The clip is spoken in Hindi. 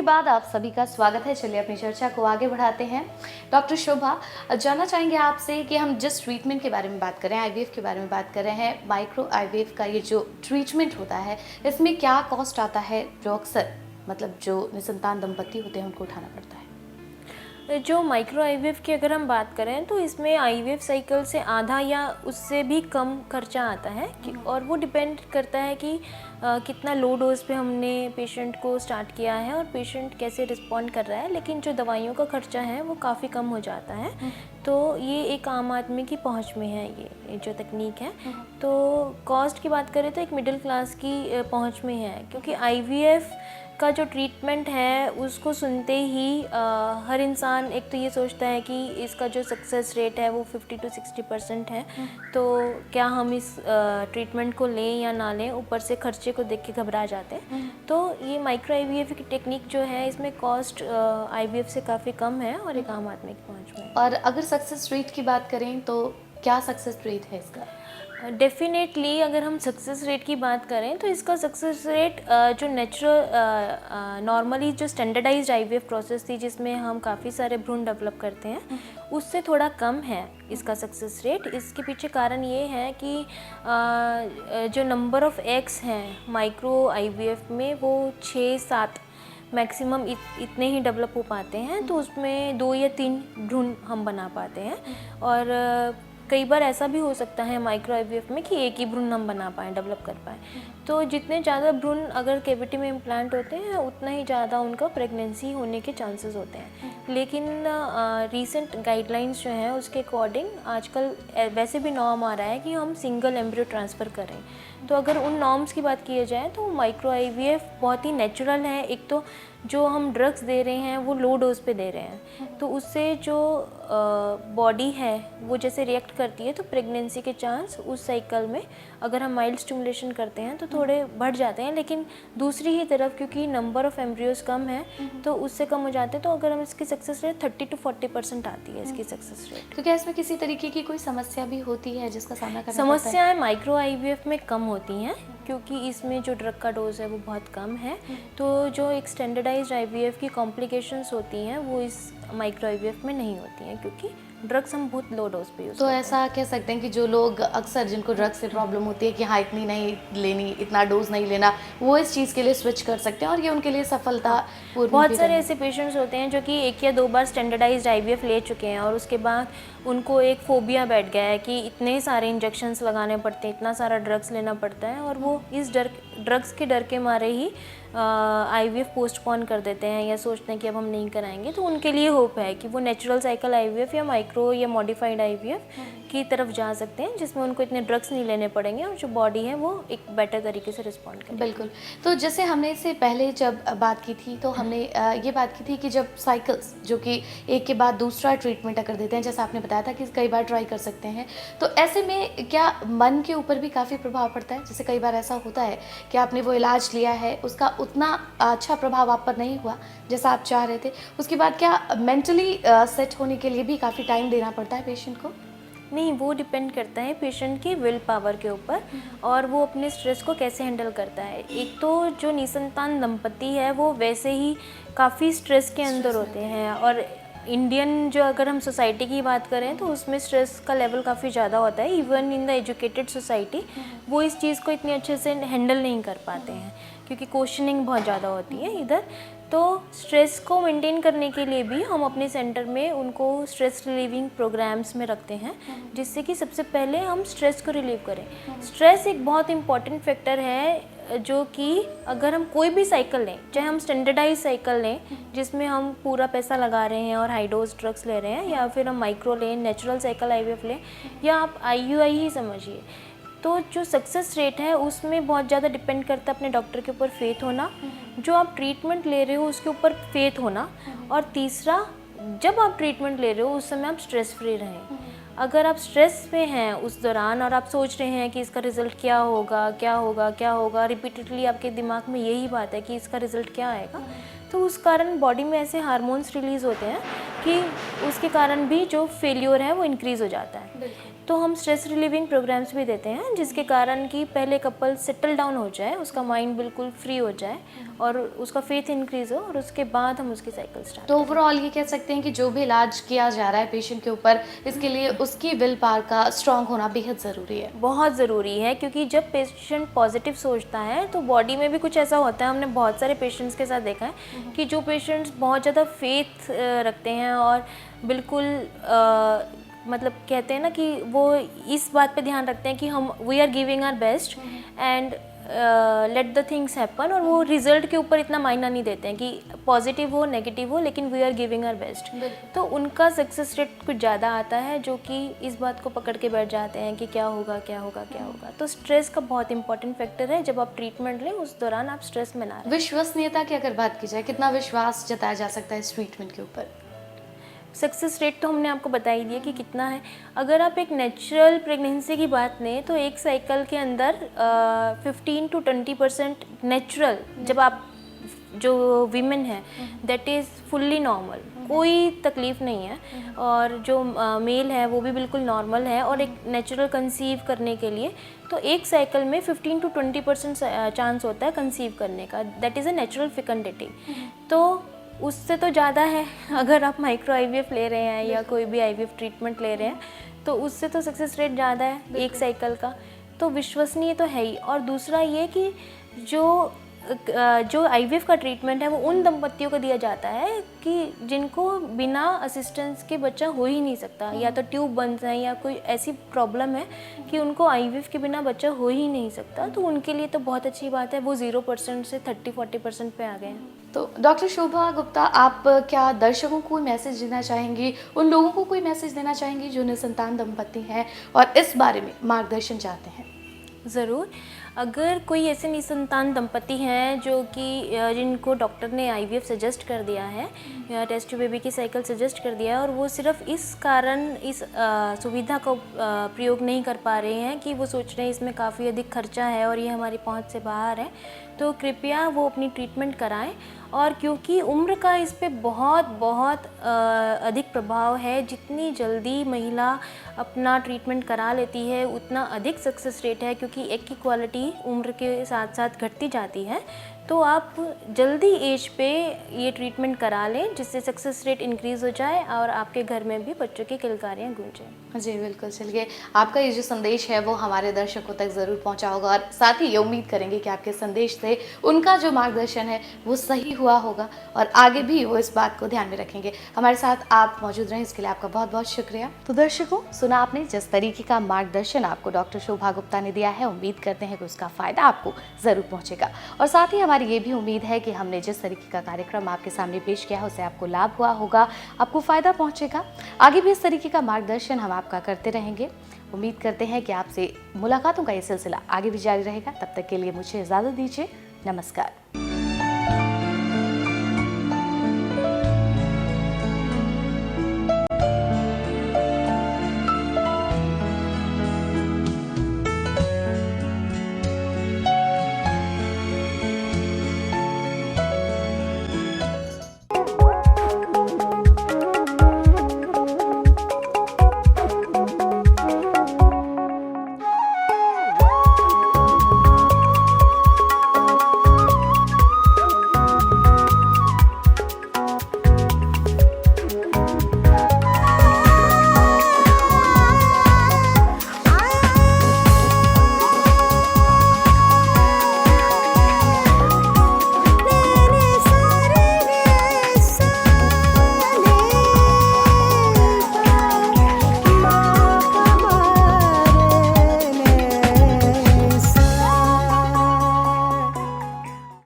बाद आप सभी का स्वागत है। चलिए अपनी चर्चा को आगे बढ़ाते हैं। डॉक्टर शोभा, जानना चाहेंगे आपसे कि हम जिस ट्रीटमेंट के बारे में बात कर रहे हैं, आईवीएफ के बारे में बात कर रहे हैं, माइक्रो आईवीएफ का ये जो ट्रीटमेंट होता है, इसमें क्या कॉस्ट आता है जो अक्सर मतलब जो निसंतान दंपति होते हैं उनको उठाना पड़ता है? जो माइक्रो आईवीएफ की अगर हम बात करें तो इसमें आईवीएफ साइकिल से आधा या उससे भी कम खर्चा आता है और वो डिपेंड करता है कि कितना लो डोज पे हमने पेशेंट को स्टार्ट किया है और पेशेंट कैसे रिस्पॉन्ड कर रहा है। लेकिन जो दवाइयों का खर्चा है वो काफ़ी कम हो जाता है। तो ये एक आम आदमी की पहुंच में है ये जो तकनीक है। तो कॉस्ट की बात करें तो एक मिडिल क्लास की पहुंच में है, क्योंकि आईवीएफ का जो ट्रीटमेंट है उसको सुनते ही हर इंसान एक तो ये सोचता है कि इसका जो सक्सेस रेट है वो 50 to 60% है। तो क्या हम इस ट्रीटमेंट को लें या ना लें, ऊपर से खर्चे को देख के घबरा जाते हैं। तो ये माइक्रो आईवीएफ की टेक्निक जो है इसमें कॉस्ट आईवीएफ से काफ़ी कम है और एक आम आदमी की पहुंच में। और अगर सक्सेस रेट की बात करें तो क्या सक्सेस रेट है इसका? डेफिनेटली अगर हम सक्सेस रेट की बात करें तो इसका सक्सेस रेट जो नेचुरल नॉर्मली जो स्टैंडर्डाइज्ड आईवीएफ प्रोसेस थी जिसमें हम काफ़ी सारे भ्रूण डेवलप करते हैं उससे थोड़ा कम है इसका सक्सेस रेट। इसके पीछे कारण ये है कि जो नंबर ऑफ एग्स हैं माइक्रो आईवीएफ में वो 6-7 मैक्सिमम इतने ही डेवलप हो पाते हैं। तो उसमें 2 या 3 भ्रूण हम बना पाते हैं और कई बार ऐसा भी हो सकता है माइक्रो आईवीएफ में कि एक ही भ्रूण हम बना पाएँ, डेवलप कर पाएँ। तो जितने ज़्यादा भ्रूण अगर कैविटी में इम्प्लांट होते हैं उतना ही ज़्यादा उनका प्रेगनेंसी होने के चांसेस होते हैं। लेकिन रीसेंट गाइडलाइंस जो हैं उसके अकॉर्डिंग आजकल वैसे भी नॉर्म आ रहा है कि हम सिंगल एम्ब्रियो ट्रांसफ़र करें। तो अगर उन नॉर्म्स की बात की जाए तो माइक्रो आईवीएफ बहुत ही नेचुरल है। एक तो जो हम ड्रग्स दे रहे हैं वो लो डोज पे दे रहे हैं, तो उससे जो बॉडी है वो जैसे रिएक्ट करती है तो प्रेगनेंसी के चांस उस साइकिल में अगर हम माइल्ड स्टिमुलेशन करते हैं तो थोड़े बढ़ जाते हैं। लेकिन दूसरी ही तरफ क्योंकि नंबर ऑफ एम्ब्रियोज कम है तो उससे कम हो जाते हैं। तो अगर हम इसकी सक्सेस रेट 30 to 40% आती है इसकी सक्सेस रेट। तो क्या इसमें किसी तरीके की कोई समस्या भी होती है जिसका सामना करना पड़ता है? समस्याएं माइक्रो आईवीएफ में कम होती हैं क्योंकि इसमें जो ड्रग का डोज है वो बहुत कम है। तो जो एक स्टैंडर्डाइज्ड आईवीएफ की कॉम्प्लिकेशंस होती हैं वो इस माइक्रो आईवीएफ में नहीं होती हैं क्योंकि ड्रग्स हम बहुत लो डोज पे यूज़ तो ऐसा कह सकते हैं कि जो लोग अक्सर जिनको ड्रग्स से प्रॉब्लम होती है कि हाँ इतनी नहीं लेनी, इतना डोज नहीं लेना, वो इस चीज़ के लिए स्विच कर सकते हैं और ये उनके लिए सफलता पूर्ण। बहुत सारे ऐसे पेशेंट्स होते हैं जो कि 1 या 2 बार स्टैंडर्डाइज्ड आईवीएफ ले चुके हैं और उसके बाद उनको एक फोबिया बैठ गया है कि इतने सारे इंजेक्शंस लगाने पड़ते हैं, इतना सारा ड्रग्स लेना पड़ता है और वो इस ड्रग्स के डर के मारे ही आईवीएफ पोस्टपोन कर देते हैं या सोचते हैं कि अब हम नहीं कराएंगे। तो उनके लिए होप है कि वो नेचुरल साइकिल आईवीएफ या माइक्रो या मॉडिफाइड आईवीएफ की तरफ जा सकते हैं जिसमें उनको इतने ड्रग्स नहीं लेने पड़ेंगे और जो बॉडी है वो एक बेटर तरीके से रिस्पॉन्ड करेगी। बिल्कुल। तो जैसे हमने इससे पहले जब बात की थी तो हमने ये बात की थी कि जब साइकिल्स जो कि एक के बाद दूसरा ट्रीटमेंट अगर देते हैं, जैसा आपने बताया था कि कई बार ट्राई कर सकते हैं, तो ऐसे में क्या मन के ऊपर भी काफ़ी प्रभाव पड़ता है? जैसे कई बार ऐसा होता है कि आपने वो इलाज लिया है, उसका उतना अच्छा प्रभाव आप पर नहीं हुआ जैसा आप चाह रहे थे, उसके बाद क्या मेंटली सेट होने के लिए भी काफ़ी टाइम देना पड़ता है पेशेंट को? नहीं, वो डिपेंड करता है पेशेंट की विल पावर के ऊपर और वो अपने स्ट्रेस को कैसे हैंडल करता है। एक तो जो निसंतान दंपति है वो वैसे ही काफ़ी स्ट्रेस के अंदर होते हैं और इंडियन जो अगर हम सोसाइटी की बात करें तो उसमें स्ट्रेस का लेवल काफ़ी ज़्यादा होता है। Even in the educated society वो इस चीज़ को इतनी अच्छे से हैंडल नहीं कर पाते हैं क्योंकि क्वेश्चनिंग बहुत ज़्यादा होती है इधर। तो स्ट्रेस को मेंटेन करने के लिए भी हम अपने सेंटर में उनको स्ट्रेस रिलीविंग प्रोग्राम्स में रखते हैं जिससे कि सबसे पहले हम स्ट्रेस को रिलीव करें। स्ट्रेस एक बहुत इंपॉर्टेंट फैक्टर है जो कि अगर हम कोई भी साइकिल लें, चाहे हम स्टैंडर्डाइज साइकिल लें जिसमें हम पूरा पैसा लगा रहे हैं और हाई डोज ड्रग्स ले रहे हैं, या फिर हम माइक्रो लें, नेचुरल साइकिल आईवीएफ लें, या आप आईयूआई ही समझिए, तो जो सक्सेस रेट है उसमें बहुत ज़्यादा डिपेंड करता है अपने डॉक्टर के ऊपर फेथ होना, जो आप ट्रीटमेंट ले रहे हो उसके ऊपर फेथ होना, और तीसरा जब आप ट्रीटमेंट ले रहे हो उस समय आप स्ट्रेस फ्री रहें। अगर आप स्ट्रेस में हैं उस दौरान और आप सोच रहे हैं कि इसका रिज़ल्ट क्या होगा क्या होगा क्या होगा, रिपीटेडली आपके दिमाग में यही बात है कि इसका रिज़ल्ट क्या आएगा, तो उस कारण बॉडी में ऐसे हार्मोन्स रिलीज़ होते हैं कि उसके कारण भी जो फेल्योर है वो इंक्रीज़ हो जाता है। तो हम स्ट्रेस रिलीविंग प्रोग्राम्स भी देते हैं, जिसके कारण कि पहले कपल सेटल डाउन हो जाए, उसका माइंड बिल्कुल फ्री हो जाए और उसका फेथ इंक्रीज हो, और उसके बाद हम उसकी साइकिल स्टार्ट। तो ओवरऑल ये कह सकते हैं कि जो भी इलाज किया जा रहा है पेशेंट के ऊपर, इसके लिए उसकी विल पावर का स्ट्रांग होना बेहद ज़रूरी है। बहुत ज़रूरी है, क्योंकि जब पेशेंट पॉजिटिव सोचता है तो बॉडी में भी कुछ ऐसा होता है। हमने बहुत सारे पेशेंट्स के साथ देखा है कि जो पेशेंट्स बहुत ज़्यादा फेथ रखते हैं और बिल्कुल मतलब कहते हैं ना कि वो इस बात पे ध्यान रखते हैं कि हम we are giving our best and let the things happen, और वो रिजल्ट के ऊपर इतना मायना नहीं देते हैं कि पॉजिटिव हो नेगेटिव हो, लेकिन we are giving our best, तो उनका सक्सेस रेट कुछ ज़्यादा आता है, जो कि इस बात को पकड़ के बैठ जाते हैं कि क्या होगा क्या होगा क्या होगा। तो स्ट्रेस का बहुत इंपॉर्टेंट फैक्टर है, जब आप ट्रीटमेंट लें उस दौरान आप स्ट्रेस में ना रहें। विश्वसनीयता की अगर बात की जाए, कितना विश्वास जताया जा सकता है इस ट्रीटमेंट के ऊपर? सक्सेस रेट तो हमने आपको बता ही दिया कि कितना है। अगर आप एक नेचुरल प्रेगनेंसी की बात लें तो एक साइकिल के अंदर 15 to 20% नेचुरल, जब आप जो वीमेन है दैट इज़ फुल्ली नॉर्मल, कोई तकलीफ़ नहीं है, और जो मेल है वो भी बिल्कुल नॉर्मल है, और एक नेचुरल कंसीव करने के लिए तो एक साइकिल में 15 to 20% चांस होता है कंसीव करने का, दैट इज़ अ नेचुरल फिकंडिटी। तो उससे तो ज़्यादा है, अगर आप माइक्रो आईवीएफ ले रहे हैं या कोई भी आईवीएफ ट्रीटमेंट ले रहे हैं तो उससे तो सक्सेस रेट ज़्यादा है एक साइकिल का, तो विश्वसनीय तो है ही। और दूसरा ये कि जो आईवीएफ का ट्रीटमेंट है वो उन दंपतियों को दिया जाता है कि जिनको बिना असिस्टेंस के बच्चा हो ही नहीं सकता, या तो ट्यूब बंद है या कोई ऐसी प्रॉब्लम है कि उनको आईवीएफ के बिना बच्चा हो ही नहीं सकता, तो उनके लिए तो बहुत अच्छी बात है, वो 0% से 30-40% पे आ गए हैं। तो डॉक्टर शोभा गुप्ता, आप क्या दर्शकों को कोई मैसेज देना चाहेंगी, उन लोगों को कोई मैसेज देना चाहेंगी जो निसंतान दंपति हैं और इस बारे में मार्गदर्शन चाहते हैं? ज़रूर। अगर कोई ऐसे निसंतान दंपति हैं जो कि जिनको डॉक्टर ने आईवीएफ सजेस्ट कर दिया है या टेस्ट ट्यूब बेबी की साइकिल सजेस्ट कर दिया है, और वो सिर्फ इस कारण इस सुविधा का प्रयोग नहीं कर पा रहे हैं कि वो सोच रहे हैं इसमें काफ़ी अधिक खर्चा है और ये हमारी पहुंच से बाहर है, तो कृपया वो अपनी ट्रीटमेंट कराएं। और क्योंकि उम्र का इस पे बहुत बहुत अधिक प्रभाव है, जितनी जल्दी महिला अपना ट्रीटमेंट करा लेती है उतना अधिक सक्सेस रेट है, क्योंकि एक की क्वालिटी उम्र के साथ साथ घटती जाती है। तो आप जल्दी एज पे ये ट्रीटमेंट करा लें, जिससे सक्सेस रेट इंक्रीज़ हो जाए और आपके घर में भी बच्चों की किलकारियाँ गूंजें। जी बिल्कुल। चलिए, आपका ये जो संदेश है वो हमारे दर्शकों तक ज़रूर पहुंचा होगा, और साथ ही ये उम्मीद करेंगे कि आपके संदेश से उनका जो मार्गदर्शन है वो सही हुआ होगा और आगे भी वो इस बात को ध्यान में रखेंगे। हमारे साथ आप मौजूद रहें, इसके लिए आपका बहुत बहुत शुक्रिया। तो दर्शकों, सुना आपने जिस तरीके का मार्गदर्शन आपको डॉक्टर शोभा गुप्ता ने दिया है, उम्मीद करते हैं कि उसका फ़ायदा आपको ज़रूर पहुँचेगा, और साथ ही हमारी ये भी उम्मीद है कि हमने जिस तरीके का कार्यक्रम आपके सामने पेश किया है उससे आपको लाभ हुआ होगा, आपको फ़ायदा पहुँचेगा। आगे भी इस तरीके का मार्गदर्शन हम आपका करते रहेंगे। उम्मीद करते हैं कि आपसे मुलाकातों का ये सिलसिला आगे भी जारी रहेगा। तब तक के लिए मुझे इजाज़त दीजिए। नमस्कार।